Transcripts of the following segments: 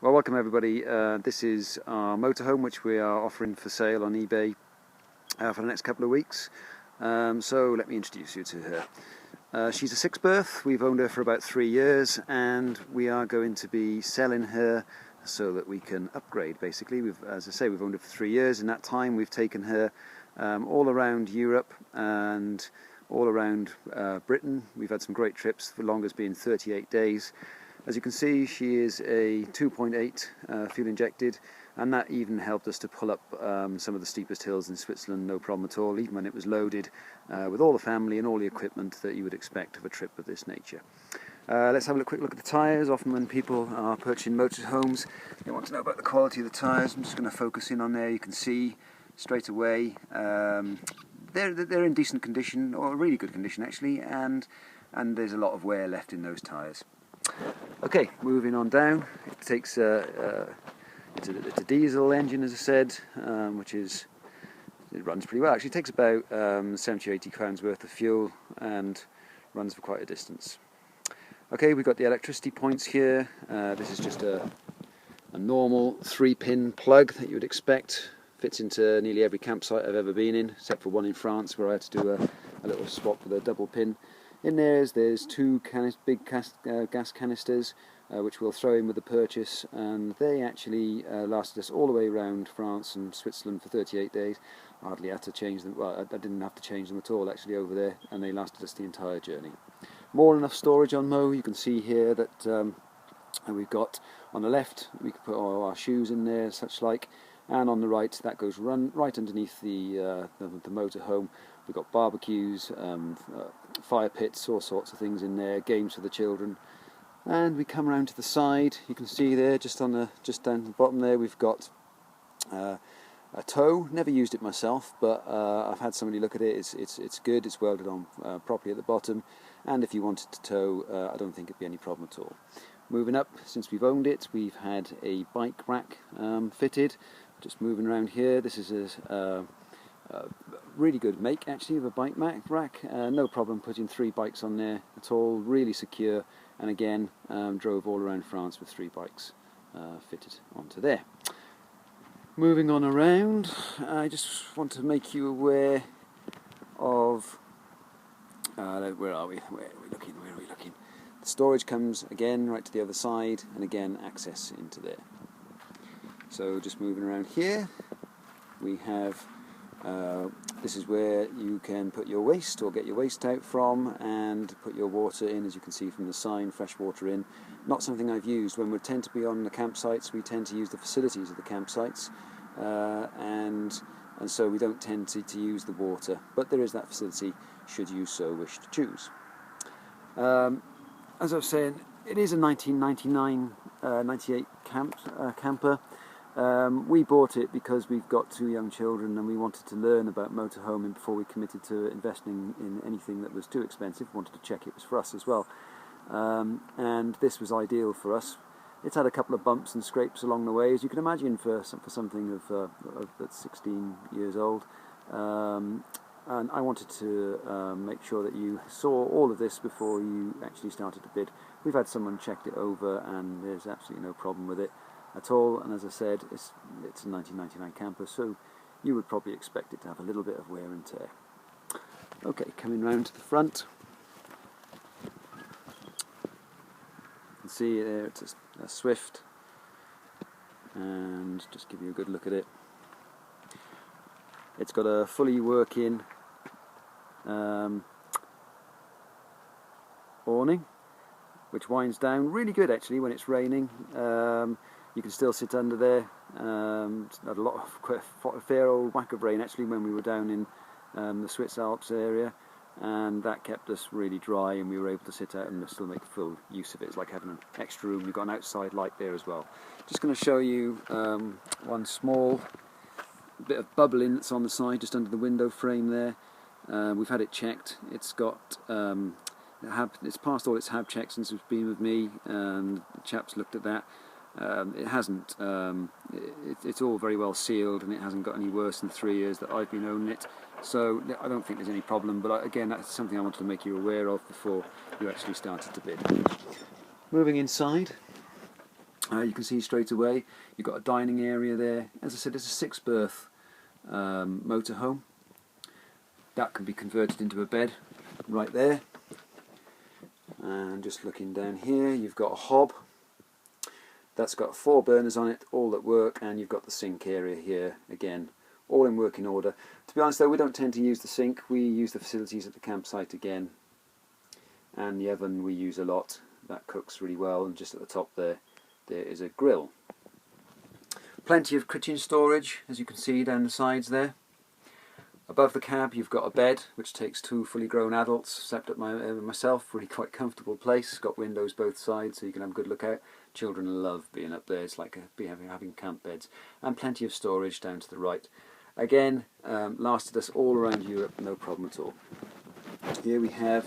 Well, welcome everybody. This is our motorhome which we are offering for sale on eBay for the next couple of weeks. So let me introduce you to her. She's a six berth. We've owned her for about 3 years and we are going to be selling her so that we can upgrade basically. As I say, we've owned her for 3 years. In that time we've taken her all around Europe and all around Britain. We've had some great trips, the longest being 38 days. As you can see, she is a 2.8 fuel injected, and that even helped us to pull up some of the steepest hills in Switzerland, no problem at all, even when it was loaded with all the family and all the equipment that you would expect of a trip of this nature. Let's have a quick look at the tyres. Often when people are purchasing motorhomes, they want to know about the quality of the tyres. I'm just going to focus in on there. You can see straight away they're in decent condition, or really good condition actually, and there's a lot of wear left in those tyres. Okay, moving on down. It takes it's a diesel engine, as I said, it runs pretty well. Actually, it takes about 70 or 80 pounds worth of fuel and runs for quite a distance. Okay, we've got the electricity points here. This is just a normal 3-pin plug that you would expect. Fits into nearly every campsite I've ever been in, except for one in France where I had to do a little swap with a double pin. In there's two big gas canisters which we'll throw in with the purchase, and they actually lasted us all the way around France and Switzerland for 38 days. I hardly had to change them, well, I didn't have to change them at all actually over there, and they lasted us the entire journey. More than enough storage on Mo. You can see here that we've got on the left, we can put all our shoes in there, such like, and on the right that goes right underneath the motorhome. We've got barbecues, fire pits, all sorts of things in there, games for the children. And we come around to the side. You can see there, just down the bottom there, we've got a tow. Never used it myself, but I've had somebody look at it. It's good. It's welded on properly at the bottom. And if you wanted to tow, I don't think it'd be any problem at all. Moving up, since we've owned it, we've had a bike rack fitted. Just moving around here. This is a really good make actually of a bike rack. No problem putting 3 bikes on there at all. Really secure, and again drove all around France with 3 bikes fitted onto there. Moving on around, I just want to make you aware of where are we? Where are we looking? Where are we looking? The storage comes again right to the other side, and again access into there. So just moving around here, we have this is where you can put your waste or get your waste out from, and put your water in, as you can see from the sign, fresh water in. Not something I've used. When we tend to be on the campsites, we tend to use the facilities of the campsites, and so we don't tend to use the water, but there is that facility should you so wish to choose. As I was saying, it is a 1999-98 camper. We bought it because we've got 2 young children and we wanted to learn about motorhoming before we committed to investing in anything that was too expensive. We wanted to check it was for us as well, and this was ideal for us. It's had a couple of bumps and scrapes along the way, as you can imagine, for something that's 16 years old, and I wanted to make sure that you saw all of this before you actually started to bid. We've had someone checked it over and there's absolutely no problem with it at all, and as I said, it's a 1999 camper, so you would probably expect it to have a little bit of wear and tear. Okay, coming round to the front, you can see there it's a Swift, and just give you a good look at it. It's got a fully working awning, which winds down really good actually when it's raining. You can still sit under there. Had quite a fair old whack of rain actually when we were down in the Swiss Alps area, and that kept us really dry, and we were able to sit out and still make full use of it. It's like having an extra room. You've got an outside light there as well. Just going to show you one small bit of bubbling that's on the side just under the window frame there. We've had it checked. It's got it's passed all its HAB checks since it's been with me, and the chaps looked at that. It hasn't. It's all very well sealed, and it hasn't got any worse than 3 years that I've been owning it. So I don't think there's any problem. But again, that's something I wanted to make you aware of before you actually started to bid. Moving inside, You can see straight away you've got a dining area there. As I said, it's a 6-berth motorhome. That can be converted into a bed right there. And just looking down here, you've got a hob. That's got 4 burners on it, all that work, and you've got the sink area here, again, all in working order. To be honest though, we don't tend to use the sink, we use the facilities at the campsite again. And the oven we use a lot, that cooks really well, and just at the top there is a grill. Plenty of kitchen storage, as you can see down the sides there. Above the cab you've got a bed which takes 2 fully grown adults, slept at myself, really quite comfortable place, got windows both sides so you can have a good look out. Children love being up there, it's like having camp beds. And plenty of storage down to the right. Again, lasted us all around Europe, no problem at all. Here we have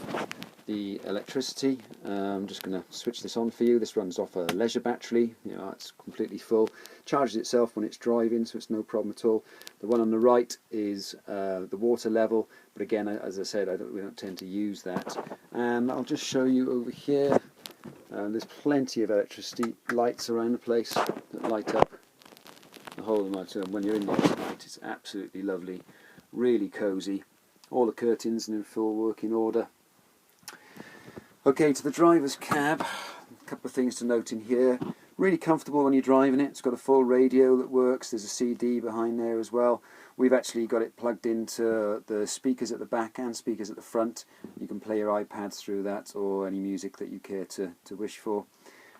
the electricity. I'm just going to switch this on for you. This runs off a leisure battery, it's completely full. Charges itself when it's driving, so it's no problem at all. The one on the right is the water level, but again, as I said, we don't tend to use that. And I'll just show you over here, there's plenty of electricity lights around the place that light up the whole of the motor. When you're in there at night, it's absolutely lovely, really cosy. All the curtains are in full working order. Okay, to the driver's cab, a couple of things to note in here. Really comfortable when you're driving it. It's got a full radio that works. There's a CD behind there as well. We've actually got it plugged into the speakers at the back and speakers at the front. You can play your iPads through that or any music that you care to wish for.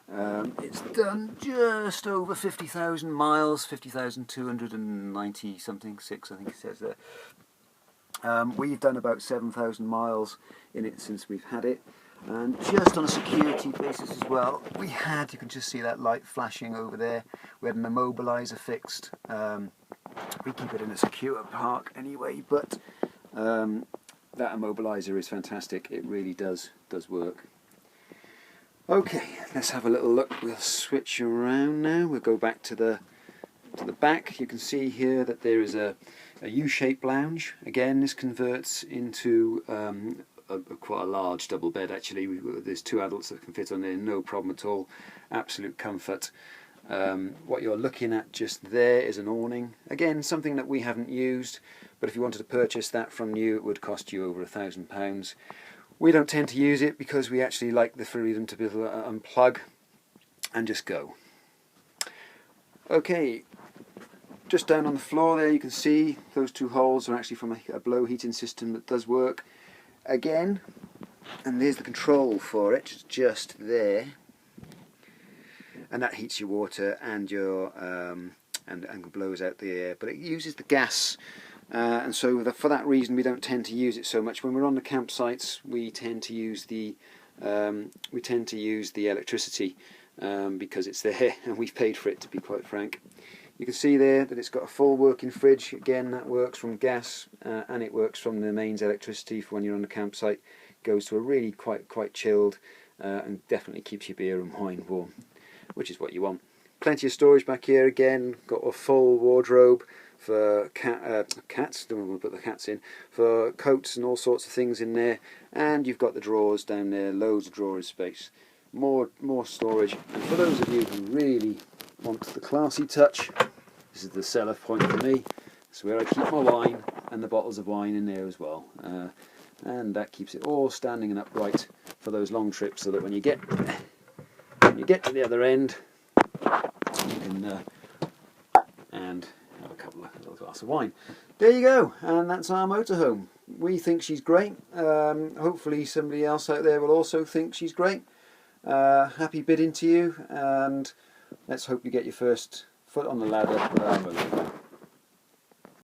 It's done just over 50,000 miles, 50,290 something, 6 I think it says there. We've done about 7,000 miles in it since we've had it. And just on a security basis as well, you can just see that light flashing over there. We had an immobiliser fixed. We keep it in a secure park anyway, but that immobiliser is fantastic. It really does work. Okay, let's have a little look. We'll switch around now. We'll go back to the back. You can see here that there is a U-shaped lounge. Again, this converts into quite a large double bed actually. There's 2 adults that can fit on there, no problem at all. Absolute comfort. What you're looking at just there is an awning. Again, something that we haven't used, but if you wanted to purchase that from new, it would cost you over £1,000. We don't tend to use it because we actually like the freedom to be able to unplug and just go. Okay, just down on the floor there you can see those 2 holes are actually from a blow heating system that does work. Again, and there's the control for it, just there, and that heats your water and your and blows out the air. But it uses the gas, and so for that reason we don't tend to use it so much. When we're on the campsites, we tend to use the electricity because it's there and we've paid for it, to be quite frank. You can see there that it's got a full working fridge. Again, that works from gas and it works from the mains electricity for when you're on the campsite. It goes to a really quite chilled and definitely keeps your beer and wine warm, which is what you want. Plenty of storage back here. Again, got a full wardrobe for cats, don't want to put the cats in, for coats and all sorts of things in there. And you've got the drawers down there, loads of drawer space. More storage. And for those of you who really want the classy touch, this is the seller point for me. It's where I keep my wine and the bottles of wine in there as well, and that keeps it all standing and upright for those long trips, so that when you get to the other end, you can and have a little glass of wine. There you go, and that's our motorhome. We think she's great. Hopefully somebody else out there will also think she's great. Happy bidding to you, and let's hope you get your first foot on the ladder.